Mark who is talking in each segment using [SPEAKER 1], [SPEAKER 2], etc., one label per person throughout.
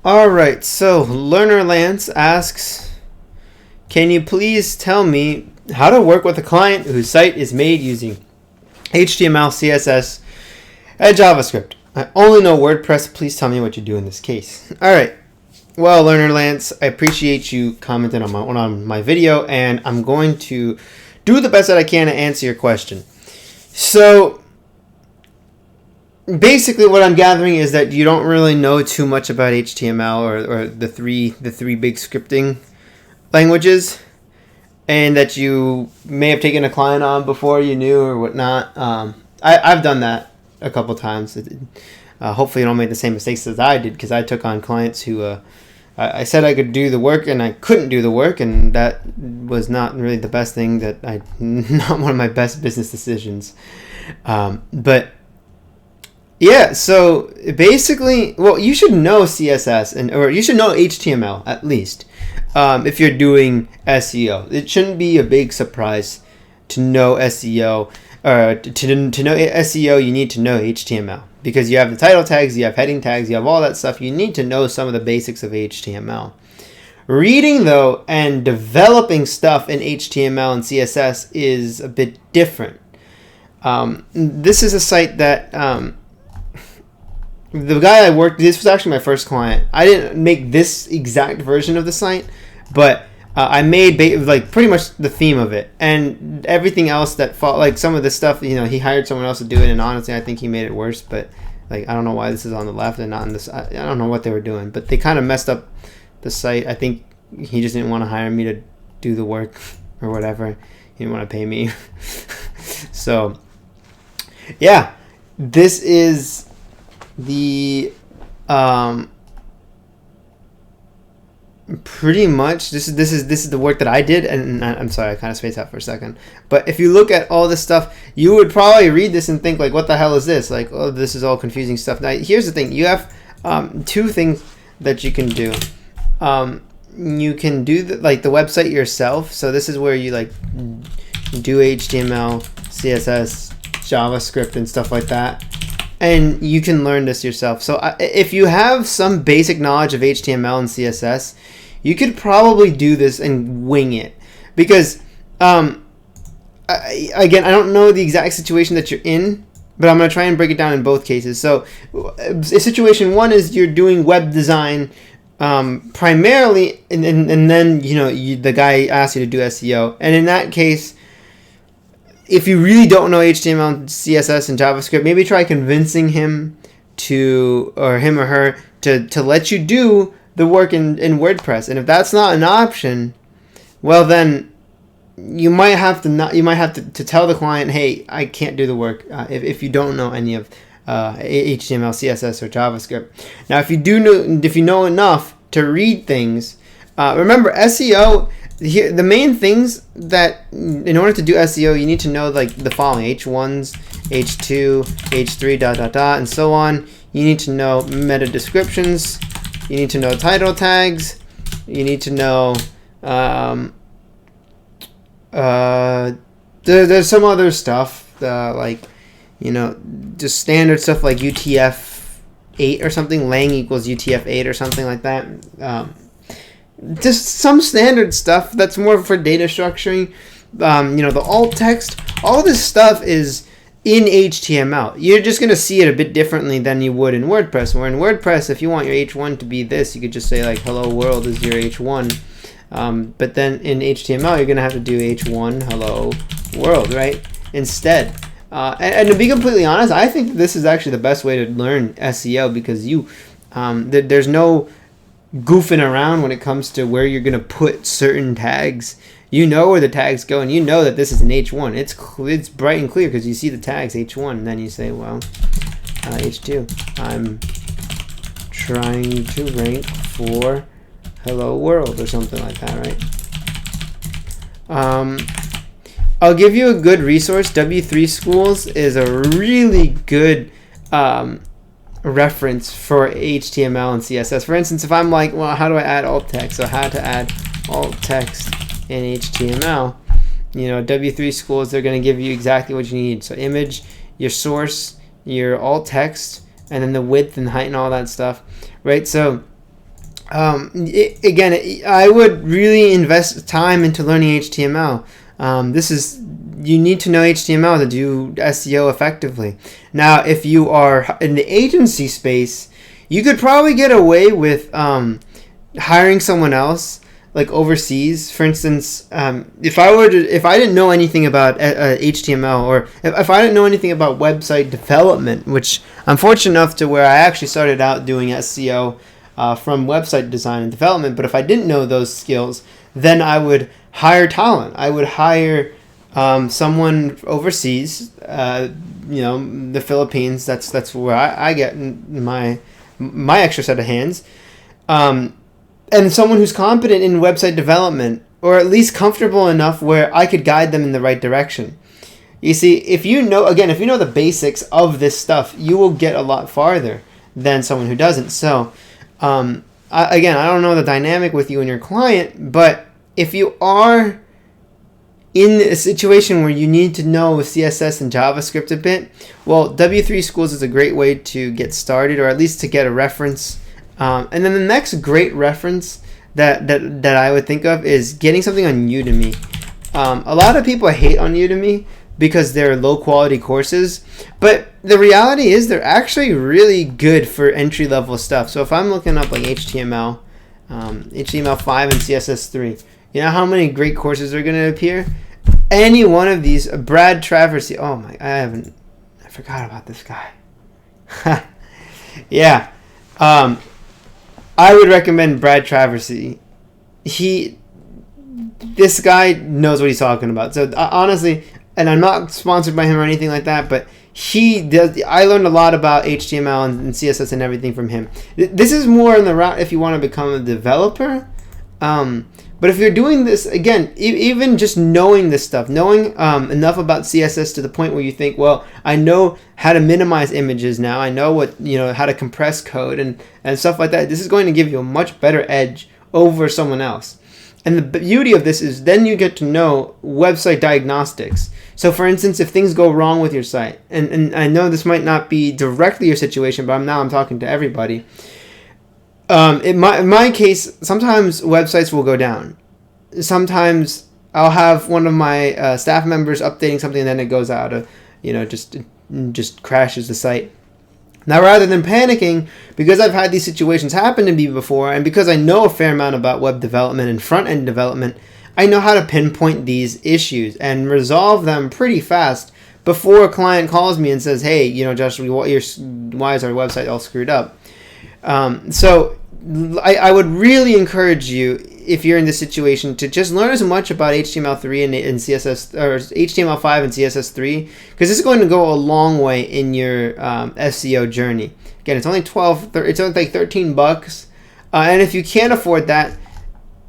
[SPEAKER 1] All right, so Learner Lance asks, can you please tell me how to work with a client whose site is made using HTML, CSS, and JavaScript? I only know WordPress. Please tell me what you do in this case. All right. Well, Learner Lance, I appreciate you commenting on my video, and I'm going to do the best that I can to answer your question. So basically what I'm gathering is that you don't really know too much about HTML or the three big scripting languages, and that you may have taken a client on before you knew or whatnot. I've done that a couple times. Hopefully you don't make the same mistakes as I did, because I took on clients who I said I could do the work and I couldn't do the work, and that was not really the best thing. Not one of my best business decisions. But yeah, so basically, well, you should know CSS or you should know HTML at least if you're doing SEO. It shouldn't be a big surprise to know SEO. To know SEO, you need to know HTML, because you have the title tags, you have heading tags, you have all that stuff. You need to know some of the basics of HTML. Reading, though, and developing stuff in HTML and CSS is a bit different. This is a site that the guy I worked, this was actually my first client. I didn't make this exact version of the site, but I made like pretty much the theme of it, and everything else that like some of the stuff, he hired someone else to do it, and honestly I think he made it worse. But like, I don't know why this is on the left and not on this. I don't know what they were doing, but they kind of messed up the site. I think he just didn't want to hire me to do the work or whatever. He didn't want to pay me. So yeah, this is the pretty much this is the work that I did. And I'm sorry, I kind of spaced out for a second, but if you look at all this stuff, you would probably read this and think like, what the hell is this? Like, oh, this is all confusing stuff. Now here's the thing: you have two things that you can do. You can do the website yourself. So this is where you do HTML, CSS, JavaScript, and stuff like that. And you can learn this yourself. So if you have some basic knowledge of HTML and CSS, you could probably do this and wing it. Because, again, I don't know the exact situation that you're in, but I'm going to try and break it down in both cases. So situation one is you're doing web design primarily, and then the guy asks you to do SEO. And in that case, if you really don't know HTML, CSS, and JavaScript, maybe try convincing him or her to let you do the work in WordPress. And if that's not an option, well, then you might have to tell the client, hey, I can't do the work if you don't know any of HTML, CSS, or JavaScript. Now, if you know enough to read things, remember SEO. Here, the main things that in order to do SEO, you need to know the following: H1s, H2, H3, ... and so on. You need to know meta descriptions. You need to know title tags. You need to know there's some other stuff just standard stuff like UTF-8 or something. Lang equals UTF-8 or something like that. Just some standard stuff that's more for data structuring. The alt text, all this stuff is in HTML. You're just going to see it a bit differently than you would in WordPress. Where in WordPress, if you want your H1 to be this, you could just say hello world is your H1. But then in HTML, you're going to have to do H1 hello world, right? Instead. And to be completely honest, I think this is actually the best way to learn SEO, because there's no goofing around when it comes to where you're going to put certain tags. You know where the tags go, and you know that this is an H1. It's bright and clear because you see the tags H1, and then you say, well, H2. I'm trying to rank for hello world or something like that, right? I'll give you a good resource. W3 Schools is a really good reference for HTML and CSS. For instance, if I'm like, well, how do I add alt text? So how to add alt text in HTML, W3 Schools, they're going to give you exactly what you need. So image, your source, your alt text, and then the width and height and all that stuff, right? So I would really invest time into learning HTML. You need to know HTML to do SEO effectively. Now, if you are in the agency space, you could probably get away with hiring someone else, like overseas. For instance, if I didn't know anything about HTML, or if I didn't know anything about website development, which I'm fortunate enough to where I actually started out doing SEO from website design and development. But if I didn't know those skills, then I would hire talent. I would hire someone overseas, the Philippines. That's where I get my extra set of hands, and someone who's competent in website development, or at least comfortable enough where I could guide them in the right direction. You see, if you know the basics of this stuff, you will get a lot farther than someone who doesn't. So, I don't know the dynamic with you and your client, but if you are in a situation where you need to know CSS and JavaScript a bit, well, W3 Schools is a great way to get started, or at least to get a reference. And then the next great reference that I would think of is getting something on Udemy. A lot of people hate on Udemy because they're low quality courses, but the reality is they're actually really good for entry level stuff. So if I'm looking up like HTML, HTML5 and CSS3, you know how many great courses are going to appear? Any one of these, Brad Traversy. Oh my, I forgot about this guy. Yeah. I would recommend Brad Traversy. This guy knows what he's talking about. So honestly, and I'm not sponsored by him or anything like that, but I learned a lot about HTML and CSS and everything from him. This is more in the route if you want to become a developer. But if you're doing this, again, even just knowing this stuff, knowing enough about CSS to the point where you think, well, I know how to minimize images now. I know how to compress code and stuff like that. This is going to give you a much better edge over someone else. And the beauty of this is then you get to know website diagnostics. So for instance, if things go wrong with your site, and I know this might not be directly your situation, but I'm talking to everybody. In my case, sometimes websites will go down. Sometimes I'll have one of my staff members updating something and then it goes out of, just crashes the site. Now, rather than panicking, because I've had these situations happen to me before, and because I know a fair amount about web development and front-end development, I know how to pinpoint these issues and resolve them pretty fast before a client calls me and says, hey, Josh, why is our website all screwed up? So I would really encourage you, if you're in this situation, to just learn as much about HTML3 and CSS, or HTML5 and CSS3, because this is going to go a long way in your SEO journey. Again, it's only like $13, and if you can't afford that,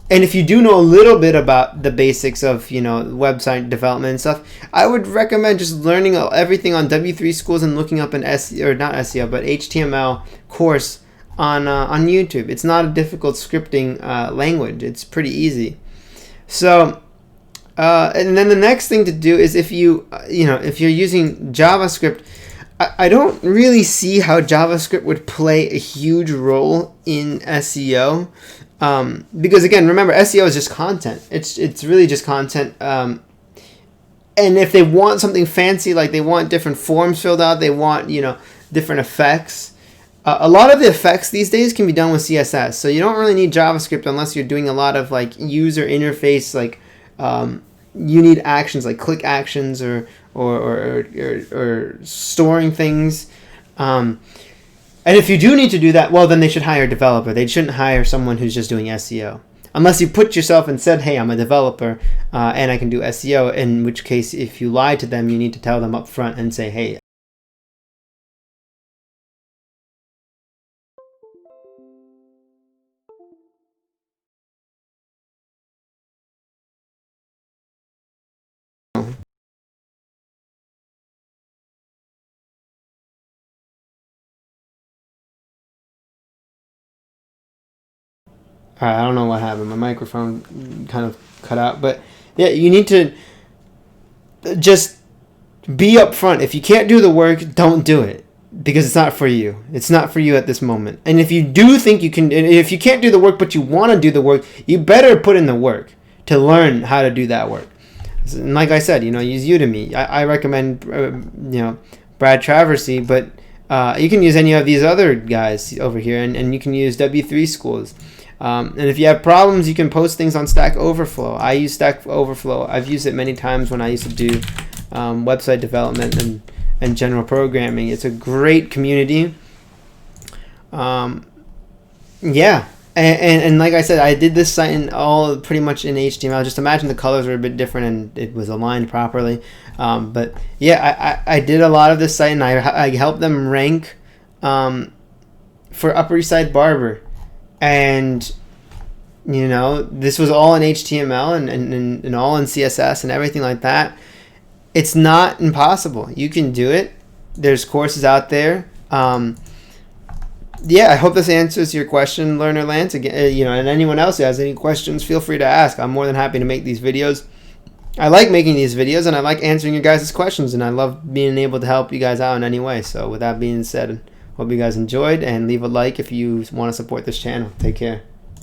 [SPEAKER 1] and if you do know a little bit about the basics of website development and stuff, I would recommend just learning everything on W3 Schools and looking up an HTML course on YouTube. It's not a difficult scripting language. It's pretty easy. So, and then the next thing to do is if you're using JavaScript, I don't really see how JavaScript would play a huge role in SEO, because again, remember, SEO is just content. It's really just content. And if they want something fancy, like they want different forms filled out, they want different effects. A lot of the effects these days can be done with CSS, so you don't really need JavaScript unless you're doing a lot of like user interface, like you need actions like click actions or storing things. And if you do need to do that, well, then they should hire a developer. They shouldn't hire someone who's just doing SEO. Unless you put yourself and said, hey, I'm a developer and I can do SEO, in which case, if you lie to them, you need to tell them up front and say, hey, all right, I don't know what happened. My microphone kind of cut out. But yeah, you need to just be upfront. If you can't do the work, don't do it. because it's not for you. It's not for you at this moment. And if you do think you can, if you can't do the work but you want to do the work, you better put in the work to learn how to do that work. And like I said, use Udemy. I recommend, Brad Traversy, but you can use any of these other guys over here, and you can use W3 Schools. And if you have problems, you can post things on Stack Overflow. I use Stack Overflow. I've used it many times when I used to do website development and general programming. It's a great community. Yeah. And like I said, I did this site all pretty much in HTML. Just imagine the colors were a bit different and it was aligned properly. But yeah, I did a lot of this site, and I helped them rank for Upper East Side Barber. And this was all in HTML and all in CSS and everything like that. It's not impossible. You can do it. There's courses out there. Yeah, I hope this answers your question, Learner Lance. Again, and anyone else who has any questions, feel free to ask. I'm more than happy to make these videos. I like making these videos, and I like answering your guys' questions, and I love being able to help you guys out in any way. So with that being said, hope you guys enjoyed, and leave a like if you want to support this channel. Take care.